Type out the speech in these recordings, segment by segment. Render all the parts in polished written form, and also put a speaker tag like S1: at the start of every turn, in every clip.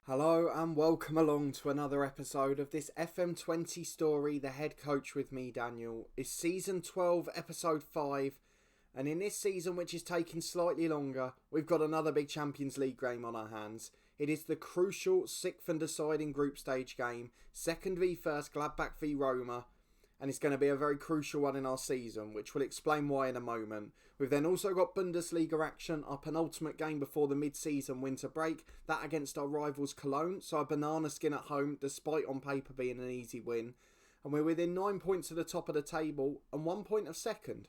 S1: Hello and welcome along to another episode of this FM20 story. The head coach with me, Daniel, is season 12, episode 5. And in this season, which is taking slightly longer, we've got another big Champions League game on our hands. It is the crucial 6th and deciding group stage game, second v first, Gladbach v Roma. And it's going to be a very crucial one in our season, which we'll explain why in a moment. We've then also got Bundesliga action, our penultimate game before the mid-season winter break, that against our rivals Cologne, so a banana skin at home, despite on paper being an easy win. And we're within 9 points of the top of the table and 1 point of second.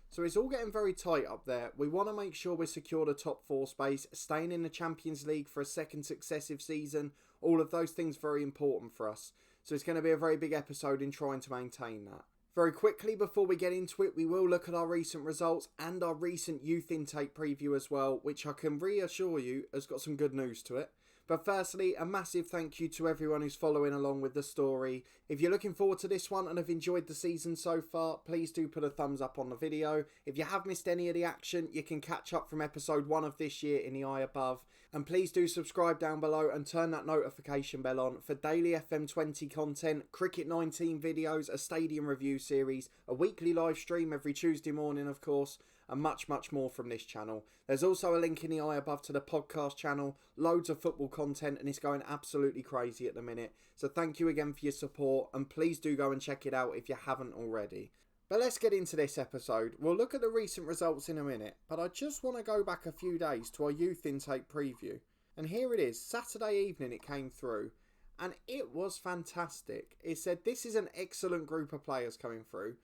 S1: So it's all getting very tight up there. We want to make sure we secure the top 4 space, staying in the Champions League for a second successive season. All of those things very important for us. So it's going to be a very big episode in trying to maintain that. Very quickly, before we get into it, we will look at our recent results and our recent youth intake preview as well, which I can reassure you has got some good news to it. But firstly, a massive thank you to everyone who's following along with the story. If you're looking forward to this one and have enjoyed the season so far, please do put a thumbs up on the video. If you have missed any of the action, you can catch up from episode 1 of this year in the eye above. And please do subscribe down below and turn that notification bell on for daily FM20 content, Cricket 19 videos, a stadium review series, a weekly live stream every Tuesday morning of course, and much more from this channel. There's also a link in the eye above to the podcast channel, loads of football content, and it's going absolutely crazy at the minute. So thank you again for your support, and please do go and check it out if you haven't already. But let's get into this episode. We'll look at the recent results in a minute, but I just want to go back a few days to our youth intake preview. And here it is, Saturday evening it came through, and it was fantastic. It said this is an excellent group of players coming through.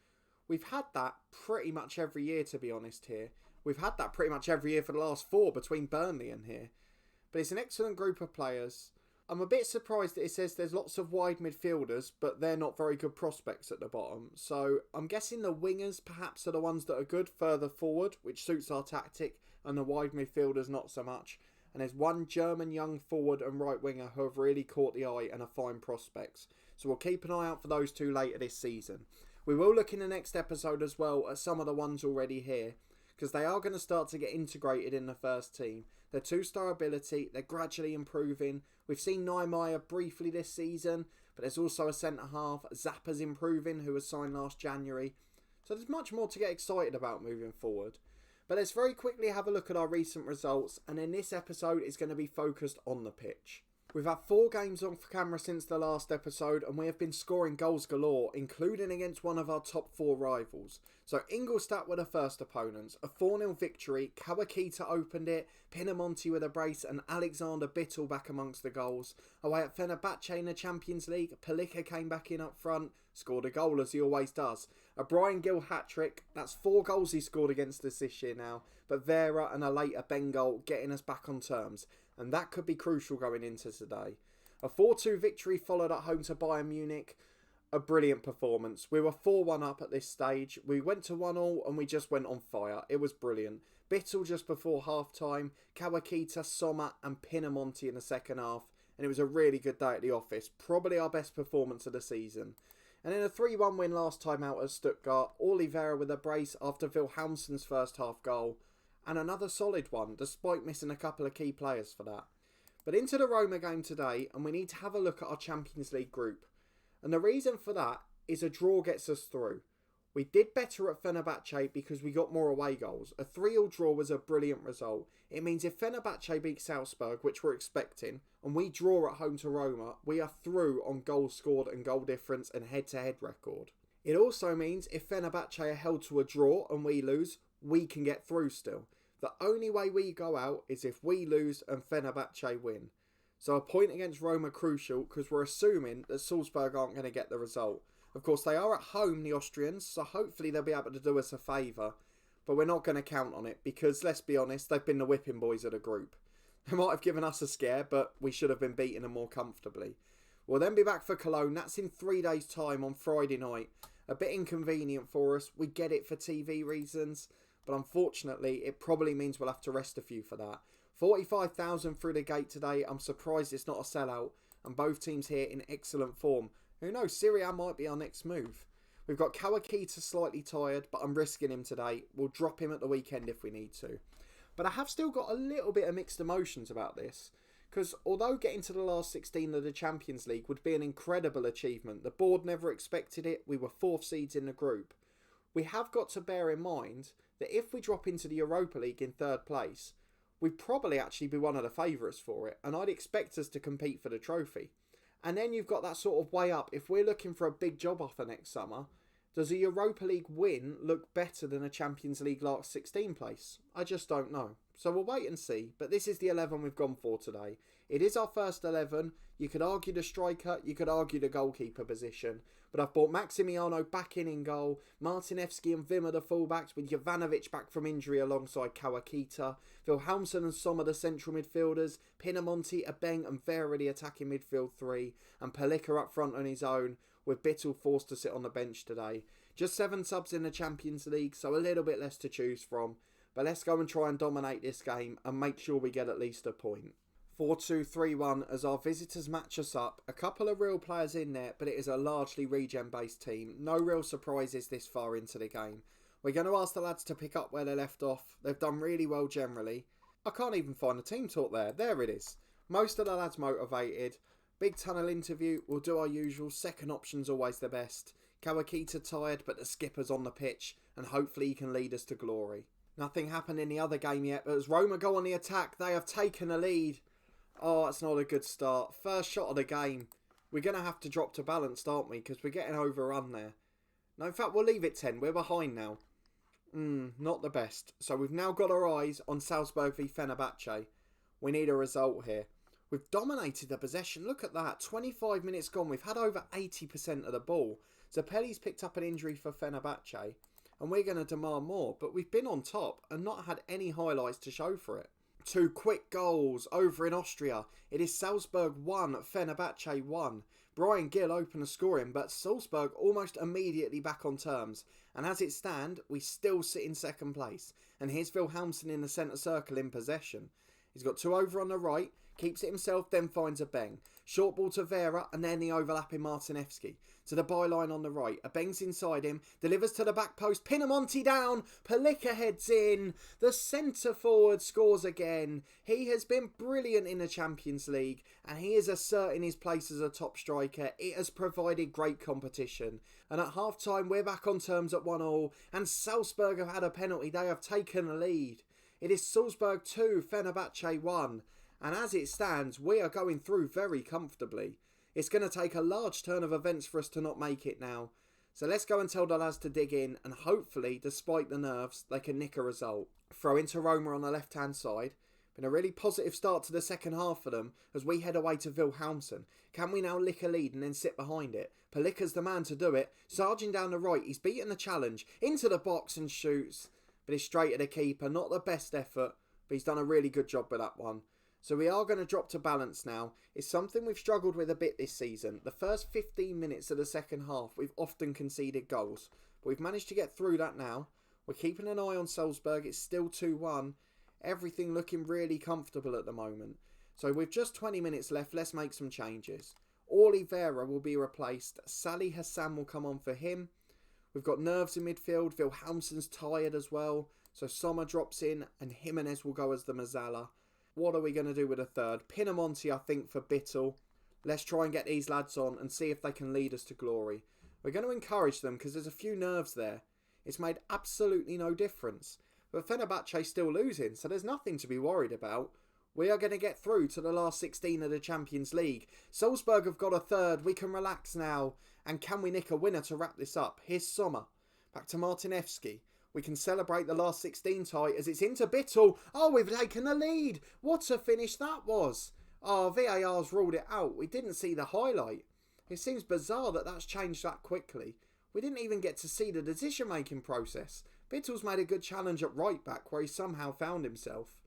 S1: We've had that pretty much every year, to be honest, here. We've had that pretty much every year for the last 4 between Burnley and here. But it's an excellent group of players. I'm a bit surprised that it says there's lots of wide midfielders, but they're not very good prospects at the bottom. So I'm guessing the wingers perhaps are the ones that are good further forward, which suits our tactic, and the wide midfielders not so much. And there's one German young forward and right winger who have really caught the eye and are fine prospects. So we'll keep an eye out for those two later this season. We will look in the next episode as well at some of the ones already here, because they are going to start to get integrated in the first team. Their 2-star ability, they're gradually improving. We've seen Niemeyer briefly this season, but there's also a centre-half. Zappa's improving, who was signed last January. So there's much more to get excited about moving forward. But let's very quickly have a look at our recent results, and in this episode it's going to be focused on the pitch. We've had 4 games on for camera since the last episode, and we have been scoring goals galore, including against one of our top 4 rivals. So Ingolstadt were the first opponents, a 4-0 victory. Kawakita opened it, Pinamonti with a brace, and Alexander Bittel back amongst the goals. Away at Fenerbahce in the Champions League, Palika came back in up front, scored a goal as he always does. A Brian Gill hat-trick, that's 4 goals he scored against us this year now, but Vera and a later Bengal getting us back on terms, and that could be crucial going into today. A 4-2 victory followed at home to Bayern Munich, a brilliant performance. We were 4-1 up at this stage, we went to 1-1 and we just went on fire. It was brilliant. Bittel just before half-time, Kawakita, Sommer and Pinamonti in the second half, and it was a really good day at the office, probably our best performance of the season. And in a 3-1 win last time out at Stuttgart, Oliveira with a brace after Wilhelmsen's first half goal. And another solid one, despite missing a couple of key players for that. But into the Roma game today, and we need to have a look at our Champions League group. And the reason for that is a draw gets us through. We did better at Fenerbahce because we got more away goals. A 3-3 draw was a brilliant result. It means if Fenerbahce beat Salzburg, which we're expecting, and we draw at home to Roma, we are through on goals scored and goal difference and head-to-head record. It also means if Fenerbahce are held to a draw and we lose, we can get through still. The only way we go out is if we lose and Fenerbahce win. So a point against Roma crucial because we're assuming that Salzburg aren't going to get the result. Of course, they are at home, the Austrians, so hopefully they'll be able to do us a favour. But we're not going to count on it because, let's be honest, they've been the whipping boys of the group. They might have given us a scare, but we should have been beating them more comfortably. We'll then be back for Cologne. That's in 3 days' time on Friday night. A bit inconvenient for us. We get it for TV reasons, but unfortunately, it probably means we'll have to rest a few for that. 45,000 through the gate today. I'm surprised it's not a sellout, and both teams here in excellent form. Who knows, Syria might be our next move. We've got Kawakita slightly tired, but I'm risking him today. We'll drop him at the weekend if we need to. But I have still got a little bit of mixed emotions about this. Because although getting to the last 16 of the Champions League would be an incredible achievement, the board never expected it, we were 4th seeds in the group, we have got to bear in mind that if we drop into the Europa League in 3rd place, we'd probably actually be one of the favourites for it, and I'd expect us to compete for the trophy. And then you've got that sort of way up. If we're looking for a big job offer next summer, does a Europa League win look better than a Champions League last 16 place? I just don't know. So we'll wait and see. But this is the 11 we've gone for today. It is our first 11. You could argue the striker, you could argue the goalkeeper position. But I've brought Maximiano back in goal, Martinevski and Wimmer the fullbacks, with Jovanovic back from injury alongside Kawakita, Wilhelmsen and Sommer the central midfielders, Pinamonti, Abeng and Vera the attacking midfield 3, and Palika up front on his own, with Bittel forced to sit on the bench today. Just 7 subs in the Champions League, so a little bit less to choose from. But let's go and try and dominate this game and make sure we get at least a point. 4-2-3-1 as our visitors match us up. A couple of real players in there, but it is a largely regen-based team. No real surprises this far into the game. We're going to ask the lads to pick up where they left off. They've done really well generally. I can't even find a team talk there. There it is. Most of the lads motivated. Big tunnel interview. We'll do our usual. Second option's always the best. Kawakita tired, but the skipper's on the pitch, and hopefully he can lead us to glory. Nothing happened in the other game yet, but as Roma go on the attack, they have taken a lead. Oh, that's not a good start. First shot of the game. We're going to have to drop to balanced, aren't we? Because we're getting overrun there. No, in fact, we'll leave it 10. We're behind now. Not the best. So we've now got our eyes on Salzburg v Fenerbahce. We need a result here. We've dominated the possession. Look at that. 25 minutes gone. We've had over 80% of the ball. Zapelli's picked up an injury for Fenerbahce. And we're going to demand more. But we've been on top and not had any highlights to show for it. 2 quick goals over in Austria. It is Salzburg 1, Fenerbahce 1. Brian Gill opened the scoring, but Salzburg almost immediately back on terms. And as it stands, we still sit in 2nd place. And here's Wilhelmsen in the centre circle in possession. He's got 2 over on the right, keeps it himself, then finds a Beng. Short ball to Vera, and then the overlapping Martinevski. To the byline on the right. A Beng's inside him, delivers to the back post. Pinamonti down, Palika heads in. The centre forward scores again. He has been brilliant in the Champions League, and he is asserting his place as a top striker. It has provided great competition. And at half time, we're back on terms at 1-1, and Salzburg have had a penalty. They have taken a lead. It is Salzburg 2, Fenerbahce 1. And as it stands, we are going through very comfortably. It's going to take a large turn of events for us to not make it now. So let's go and tell the lads to dig in, and hopefully, despite the nerves, they can nick a result. Throw into Roma on the left-hand side. Been a really positive start to the second half for them as we head away to Wilhelmsen. Can we now lick a lead and then sit behind it? Palika's the man to do it. Sarging down the right, he's beaten the challenge. Into the box and shoots. But it's straight at the keeper. Not the best effort, but he's done a really good job with that one. So we are going to drop to balance now. It's something we've struggled with a bit this season. The first 15 minutes of the second half, we've often conceded goals. But we've managed to get through that now. We're keeping an eye on Salzburg. It's still 2-1. Everything looking really comfortable at the moment. So with just 20 minutes left, let's make some changes. Oliveira will be replaced. Salih Hassan will come on for him. We've got nerves in midfield. Wilhelmsen's tired as well. So Sommer drops in and Jimenez will go as the Mazzala. What are we going to do with a third? Pinamonti, I think, for Bittel. Let's try and get these lads on and see if they can lead us to glory. We're going to encourage them because there's a few nerves there. It's made absolutely no difference. But Fenerbahce's still losing, so there's nothing to be worried about. We are going to get through to the last 16 of the Champions League. Salzburg have got a third. We can relax now. And can we nick a winner to wrap this up? Here's Sommer. Back to Martinevski. We can celebrate the last 16 tie as it's into Bittel. Oh, we've taken the lead. What a finish that was. Oh, VAR's ruled it out. We didn't see the highlight. It seems bizarre that that's changed that quickly. We didn't even get to see the decision-making process. Bittel's made a good challenge at right back where he somehow found himself.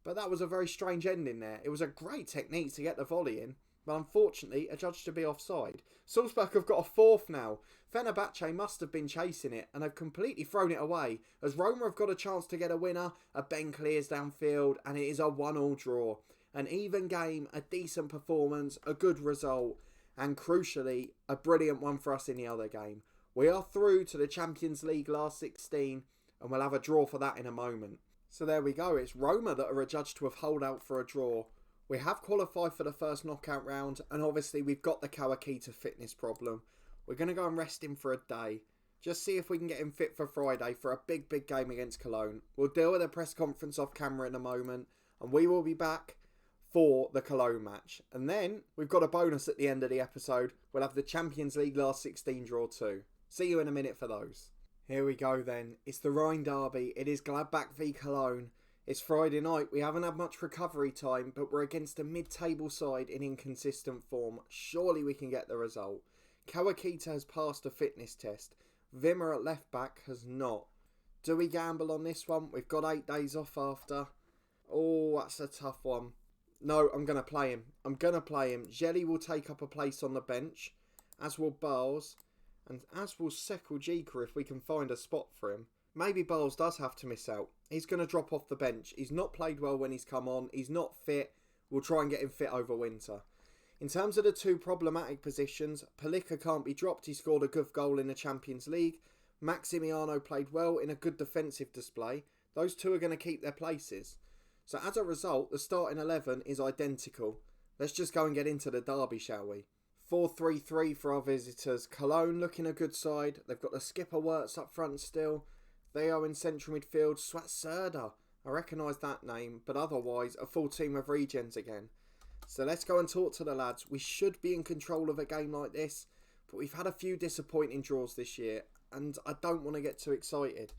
S1: But that was a very strange ending there. It was a great technique to get the volley in, but unfortunately adjudged to be offside. Salzburg have got a fourth now. Fenerbahce must have been chasing it and have completely thrown it away as Roma have got a chance to get a winner. A Ben clears downfield and it is a 1-1 draw. An even game, a decent performance, a good result, and crucially a brilliant one for us in the other game. We are through to the Champions League last 16 and we'll have a draw for that in a moment. So there we go, it's Roma that are adjudged to have holed out for a draw. We have qualified for the first knockout round, and obviously we've got the Kawakita fitness problem. We're going to go and rest him for a day. Just see if we can get him fit for Friday for a big game against Cologne. We'll deal with a press conference off camera in a moment, and we will be back for the Cologne match. And then we've got a bonus at the end of the episode. We'll have the Champions League last 16 draw too. See you in a minute for those. Here we go then. It's the Rhein derby. It is Gladbach v Cologne. It's Friday night. We haven't had much recovery time, but we're against a mid-table side in inconsistent form. Surely we can get the result. Kawakita has passed a fitness test. Wimmer at left back has not. Do we gamble on this one? We've got 8 days off after. Oh, that's a tough one. No, I'm going to play him. Jelly will take up a place on the bench, as will Bales, and as will Sekal Jika if we can find a spot for him. Maybe Bales does have to miss out. He's going to drop off the bench. He's not played well when he's come on. He's not fit. We'll try and get him fit over winter. In terms of the two problematic positions, Palika can't be dropped. He scored a good goal in the Champions League. Maximiano played well in a good defensive display. Those two are going to keep their places. So as a result, the starting 11 is identical. Let's just go and get into the derby, shall we? 4-3-3 for our visitors. Cologne looking a good side. They've got the skipper Wirtz up front still. They are in central midfield. Swatserda. I recognise that name, but otherwise a full team of regens again. So let's go and talk to the lads. We should be in control of a game like this, but we've had a few disappointing draws this year, and I don't want to get too excited.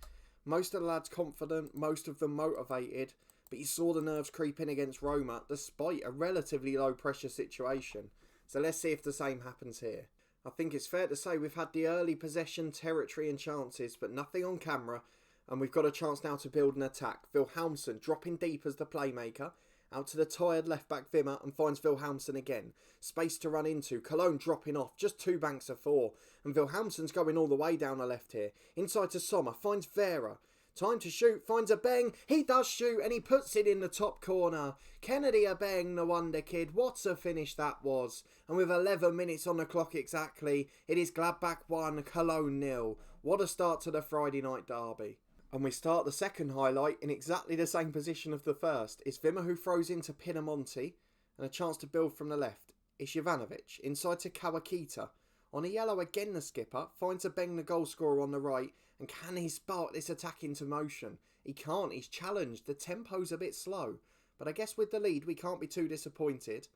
S1: Most of the lads confident, most of them motivated, but you saw the nerves creep in against Roma despite a relatively low pressure situation. So let's see if the same happens here. I think it's fair to say we've had the early possession, territory and chances, but nothing on camera, and we've got a chance now to build an attack. Wilhelmsen dropping deep as the playmaker, out to the tired left-back Wimmer, and finds Wilhelmsen again. Space to run into, Cologne dropping off, just 2 banks of 4, and Wilhelmsen's going all the way down the left here. Inside to Sommer, finds Vera. Time to shoot, finds a bang, he does shoot and he puts it in the top corner. Kennedy a bang, the wonder kid, what a finish that was. And with 11 minutes on the clock exactly, it is Gladbach 1, Cologne 0. What a start to the Friday night derby. And we start the second highlight in exactly the same position of the first. It's Wimmer who throws into Pinamonti and a chance to build from the left. It's Jovanovic inside to Kawakita. On a yellow again the skipper finds a bang the goal scorer on the right. And can he spark this attack into motion? He can't, he's challenged. The tempo's a bit slow. But I guess with the lead we can't be too disappointed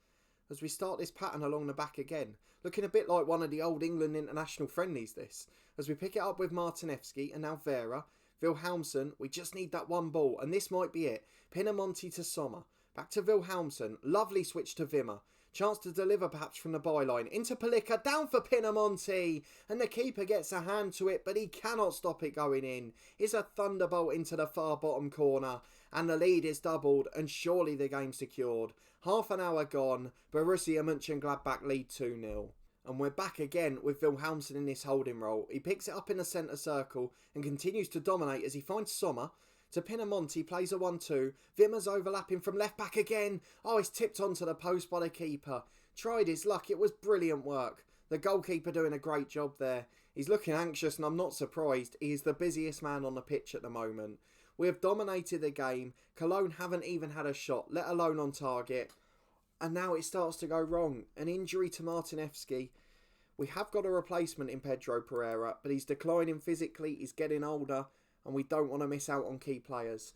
S1: as we start this pattern along the back again. Looking a bit like one of the old England international friendlies this. As we pick it up with Martinevski and now Vera. Wilhelmsen, we just need that one ball and this might be it. Pinamonti to Sommer. Back to Wilhelmsen. Lovely switch to Wimmer. Chance to deliver perhaps from the byline. Into Palika, down for Pinamonti. And the keeper gets a hand to it, but he cannot stop it going in. It's a thunderbolt into the far bottom corner. And the lead is doubled, and surely the game secured. Half an hour gone, Borussia Mönchengladbach lead 2-0. And we're back again with Wilhelmsen in this holding role. He picks it up in the centre circle and continues to dominate as he finds Sommer. To Pinamonti, plays a 1-2. Wimmer's overlapping from left back again. Oh, it's tipped onto the post by the keeper. Tried his luck. It was brilliant work. The goalkeeper doing a great job there. He's looking anxious and I'm not surprised. He is the busiest man on the pitch at the moment. We have dominated the game. Cologne haven't even had a shot, let alone on target. And now it starts to go wrong. An injury to Martinevski. We have got a replacement in Pedro Pereira, but he's declining physically. He's getting older. And we don't want to miss out on key players.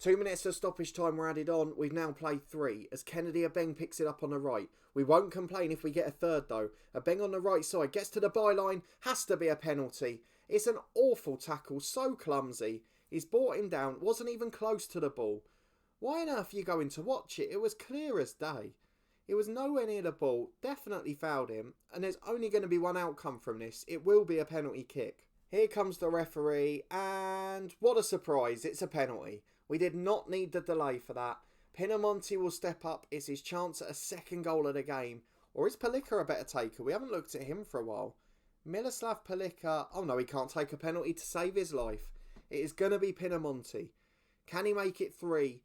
S1: 2 minutes of stoppage time were added on. We've now played 3 as Kennedy Abeng picks it up on the right. We won't complain if we get a third though. Abeng on the right side gets to the byline. Has to be a penalty. It's an awful tackle. So clumsy. He's brought him down. Wasn't even close to the ball. Why on earth are you going to watch it? It was clear as day. It was nowhere near the ball. Definitely fouled him. And there's only going to be one outcome from this. It will be a penalty kick. Here comes the referee, and what a surprise, it's a penalty. We did not need the delay for that. Pinamonti will step up, it's his chance at a second goal of the game. Or is Palika a better taker? We haven't looked at him for a while. Miroslav Palika, oh no, he can't take a penalty to save his life. It is going to be Pinamonti. Can he make it 3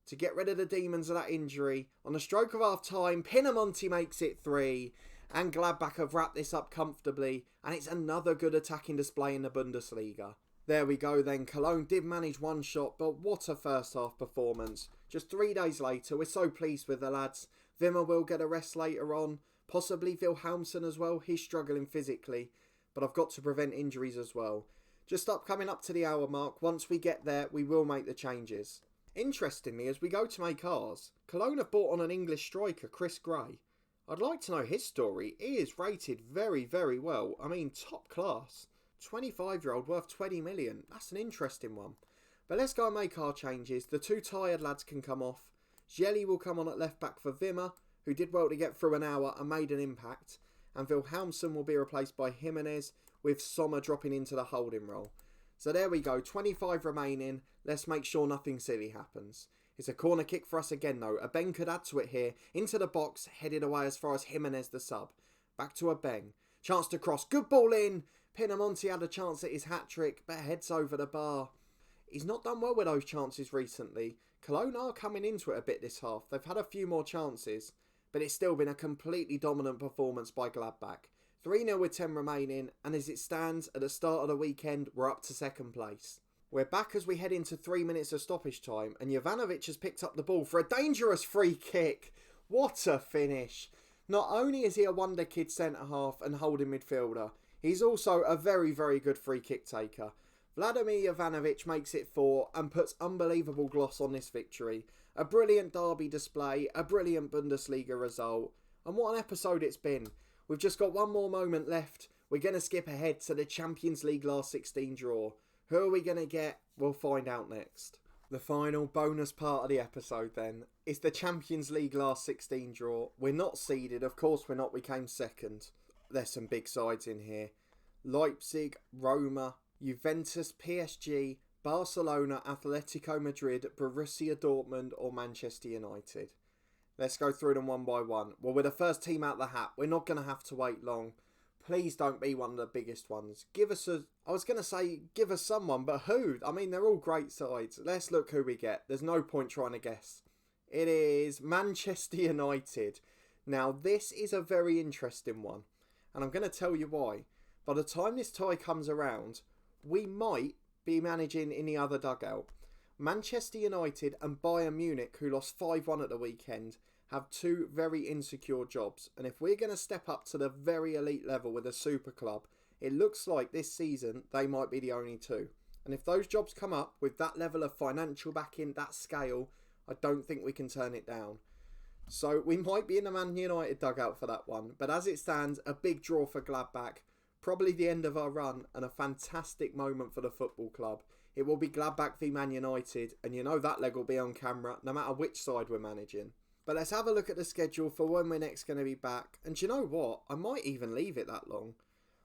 S1: to get rid of the demons of that injury? On the stroke of half time, Pinamonti makes it 3. And Gladbach have wrapped this up comfortably, and it's another good attacking display in the Bundesliga. There we go then, Cologne did manage one shot, but what a first half performance. Just 3 days later, we're so pleased with the lads. Wimmer will get a rest later on, possibly Wilhelmsen as well. He's struggling physically, but I've got to prevent injuries as well. Just coming up to the hour mark. Once we get there, we will make the changes. Interestingly, as we go to make ours, Cologne have bought on an English striker, Chris Gray. I'd like to know his story. He is rated very, very well. I mean, top class. 25-year-old worth 20 million. That's an interesting one. But let's go and make our changes. The 2 tired lads can come off. Jelly will come on at left back for Wimmer, who did well to get through an hour and made an impact. And Wilhelmsen will be replaced by Jimenez, with Sommer dropping into the holding role. So there we go, 25 remaining. Let's make sure nothing silly happens. It's a corner kick for us again though. A Beng could add to it here. Into the box, headed away as far as Jimenez the sub. Back to a Beng. Chance to cross, good ball in. Pinamonti had a chance at his hat-trick, but heads over the bar. He's not done well with those chances recently. Cologne are coming into it a bit this half. They've had a few more chances, but it's still been a completely dominant performance by Gladbach. 3-0 with 10 remaining, and as it stands at the start of the weekend, we're up to second place. We're back as we head into 3 minutes of stoppage time, and Jovanovic has picked up the ball for a dangerous free kick. What a finish. Not only is he a wonder kid centre-half and holding midfielder, he's also a very, very good free kick taker. Vladimir Jovanovic makes it 4 and puts unbelievable gloss on this victory. A brilliant derby display, a brilliant Bundesliga result, and what an episode it's been. We've just got one more moment left. We're going to skip ahead to the Champions League last 16 draw. Who are we going to get? We'll find out next. The final bonus part of the episode then is the Champions League last 16 draw. We're not seeded, of course we're not, we came second. There's some big sides in here. Leipzig, Roma, Juventus, PSG, Barcelona, Atletico Madrid, Borussia Dortmund or Manchester United. Let's go through them one by one. Well, we're the first team out the hat. We're not going to have to wait long. Please don't be one of the biggest ones. Give us someone, but who? I mean, they're all great sides. Let's look who we get. There's no point trying to guess. It is Manchester United. Now, this is a very interesting one, and I'm going to tell you why. By the time this tie comes around, we might be managing in the other dugout. Manchester United and Bayern Munich, who lost 5-1 at the weekend, have 2 very insecure jobs. And if we're going to step up to the very elite level with a super club, it looks like this season they might be the only 2. And if those jobs come up with that level of financial backing, that scale, I don't think we can turn it down. So we might be in the Man United dugout for that one. But as it stands, a big draw for Gladbach. Probably the end of our run and a fantastic moment for the football club. It will be Gladbach v Man United, and you know that leg will be on camera no matter which side we're managing. But let's have a look at the schedule for when we're next going to be back. And do you know what? I might even leave it that long.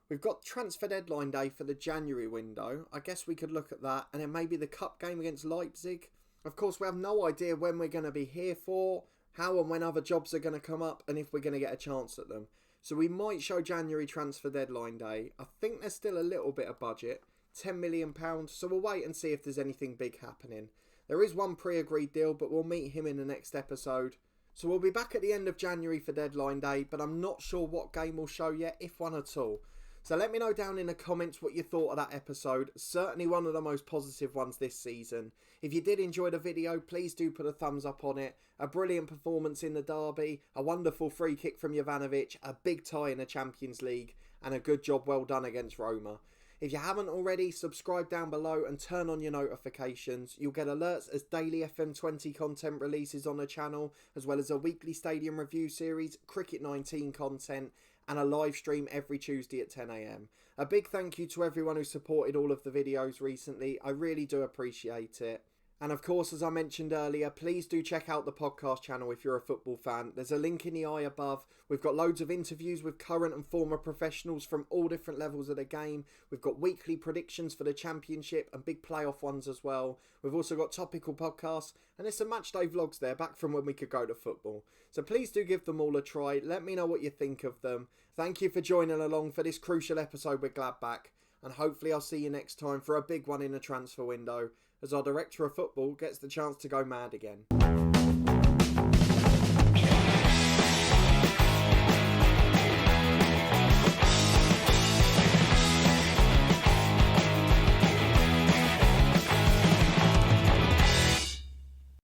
S1: We've got transfer deadline day for the January window. I guess we could look at that. And then maybe the cup game against Leipzig. Of course, we have no idea when we're going to be here for, how and when other jobs are going to come up, and if we're going to get a chance at them. So we might show January transfer deadline day. I think there's still a little bit of budget. £10 million, so we'll wait and see if there's anything big happening. There is one pre-agreed deal, but we'll meet him in the next episode. So we'll be back at the end of January for deadline day, but I'm not sure what game we'll show yet, if one at all. So let me know down in the comments what you thought of that episode. Certainly one of the most positive ones this season. If you did enjoy the video, please do put a thumbs up on it. A brilliant performance in the derby, a wonderful free kick from Jovanovic, a big tie in the Champions League, and a good job well done against Roma. If you haven't already, subscribe down below and turn on your notifications. You'll get alerts as daily FM20 content releases on the channel, as well as a weekly stadium review series, Cricket 19 content, and a live stream every Tuesday at 10 AM. A big thank you to everyone who supported all of the videos recently. I really do appreciate it. And of course, as I mentioned earlier, please do check out the podcast channel if you're a football fan. There's a link in the eye above. We've got loads of interviews with current and former professionals from all different levels of the game. We've got weekly predictions for the championship and big playoff ones as well. We've also got topical podcasts, and there's some matchday vlogs there back from when we could go to football. So please do give them all a try. Let me know what you think of them. Thank you for joining along for this crucial episode with Gladbach, and hopefully I'll see you next time for a big one in the transfer window, as our director of football gets the chance to go mad again.